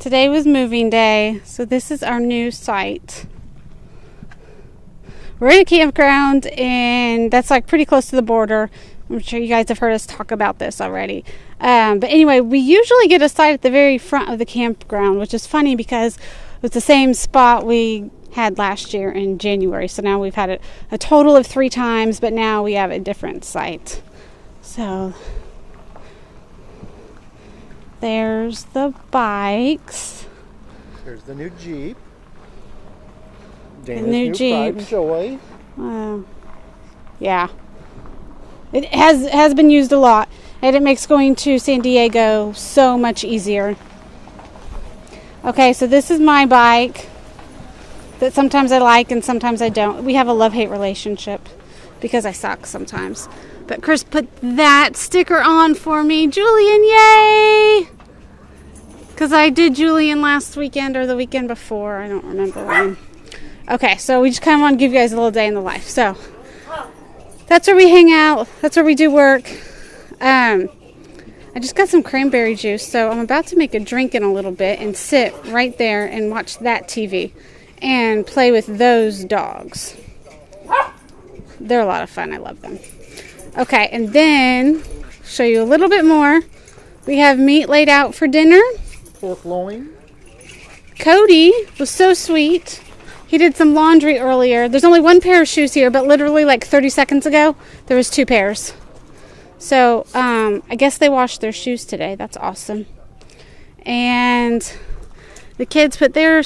Today was moving day, so this is our new site. We're in a campground, and that's like pretty close to the border. I'm sure you guys have heard us talk about this already. But anyway, we usually get a site at the very front of the campground, which is funny because it's the same spot we had last year in January. So now we've had it a total of 3 times, but now we have a different site. So there's the bikes. There's the new Jeep. The new Jeep. Pride and Joy. Yeah. It has been used a lot, and it makes going to San Diego so much easier. Okay, so this is my bike that sometimes I like and sometimes I don't. We have a love-hate relationship because I suck sometimes. But Chris put that sticker on for me. Julian, yay! Because I did Julian last weekend or the weekend before. I don't remember when. Okay, so we just kind of want to give you guys a little day in the life. So that's where we hang out. That's where we do work. I just got some cranberry juice, so I'm about to make a drink in a little bit and sit right there and watch that TV and play with those dogs. They're a lot of fun. I love them. Okay, and then show you a little bit more. We have meat laid out for dinner. Pork loin. Cody was so sweet. He did some laundry earlier. There's only 1 pair of shoes here, but literally like 30 seconds ago, there was 2 pairs. So, I guess they washed their shoes today. That's awesome. And the kids put their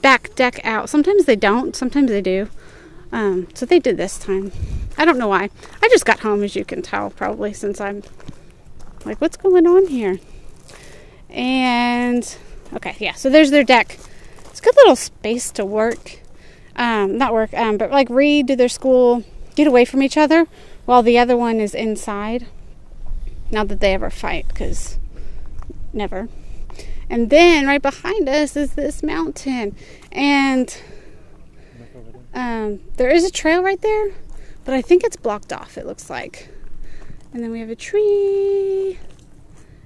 back deck out. Sometimes they don't. Sometimes they do. So they did this time. I don't know why. I just got home, as you can tell, probably, since I'm like, what's going on here? And, okay, yeah, so there's their deck. It's a good little space to work. But like read, do their school, get away from each other, while the other one is inside. Not that they ever fight, because never. And then right behind us is this mountain. And there is a trail right there, but I think it's blocked off, it looks like. And then we have a tree,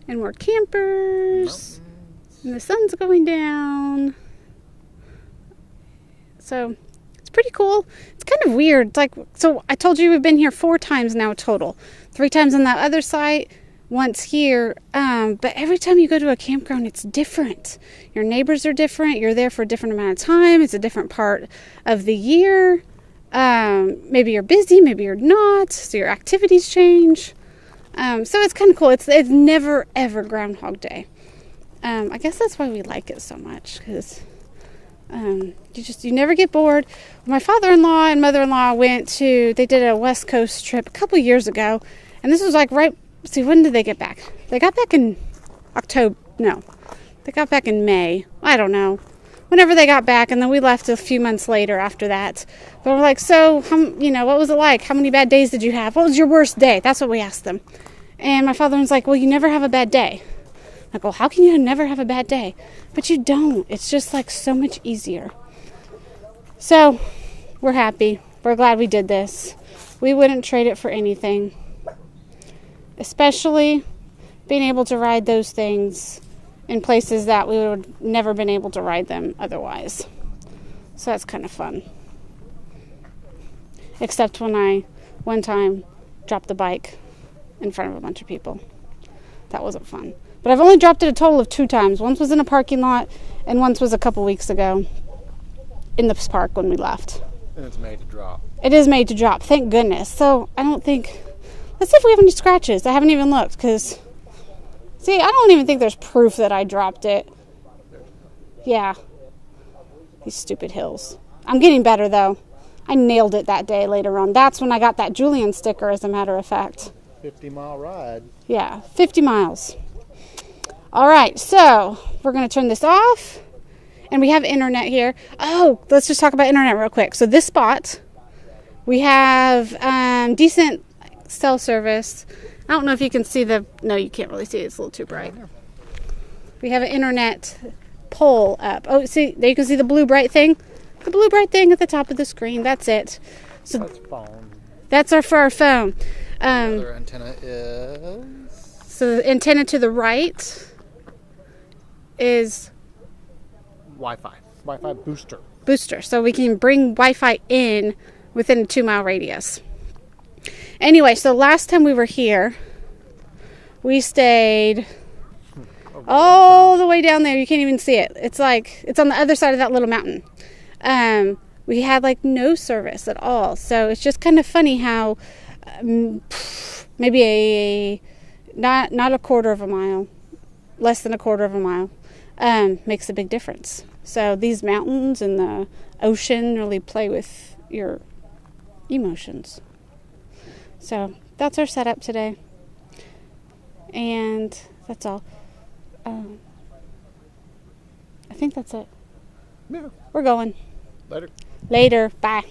and more campers, and the sun's going down. So it's pretty cool. It's kind of weird. It's like, so I told you we've been here 4 times now total. 3 times on that other site, once here. But every time you go to a campground, it's different. Your neighbors are different. You're there for a different amount of time. It's a different part of the year. Maybe you're busy, maybe you're not. So your activities change. So it's kind of cool. It's never ever Groundhog Day. I guess that's why we like it so much, because you never get bored. My father-in-law and mother-in-law they did a West Coast trip a couple years ago, and this was like when did they get back? They got back in they got back in May. I don't know. Whenever they got back, and then we left a few months later after that. But we're like, so, what was it like? How many bad days did you have? What was your worst day? That's what we asked them. And my father-in-law's like, well, you never have a bad day. I go, how can you never have a bad day? But you don't. It's just like so much easier. So, we're happy. We're glad we did this. We wouldn't trade it for anything. Especially being able to ride those things in places that we would have never been able to ride them otherwise. So that's kind of fun. Except when I, one time, dropped the bike in front of a bunch of people. That wasn't fun. But I've only dropped it a total of 2 times. Once was in a parking lot, and once was a couple weeks ago in the park when we left. And it's made to drop. It is made to drop, thank goodness. So I don't think... Let's see if we have any scratches. I haven't even looked, because... See, I don't even think there's proof that I dropped it. Yeah. These stupid hills. I'm getting better, though. I nailed it that day later on. That's when I got that Julian sticker, as a matter of fact. 50-mile ride. Yeah, 50 miles. All right, so we're going to turn this off. And we have internet here. Oh, let's just talk about internet real quick. So this spot, we have decent cell service. I don't know if you can see no, you can't really see it. It's a little too bright. We have an internet pole up. Oh, see, there you can see the blue bright thing. The blue bright thing at the top of the screen. That's it. So that's phone. That's for our phone. The other antenna is... So the antenna to the right is Wi-Fi booster. Booster, so we can bring Wi-Fi in within a 2-mile radius. Anyway, so last time we were here, we stayed all the way down there. You can't even see it. It's like it's on the other side of that little mountain. We had like no service at all, so it's just kind of funny how maybe not a quarter of a mile, less than a quarter of a mile, makes a big difference. So these mountains and the ocean really play with your emotions. So that's our setup today. And that's all. I think that's it. Yeah. We're going. Later. Later. Bye.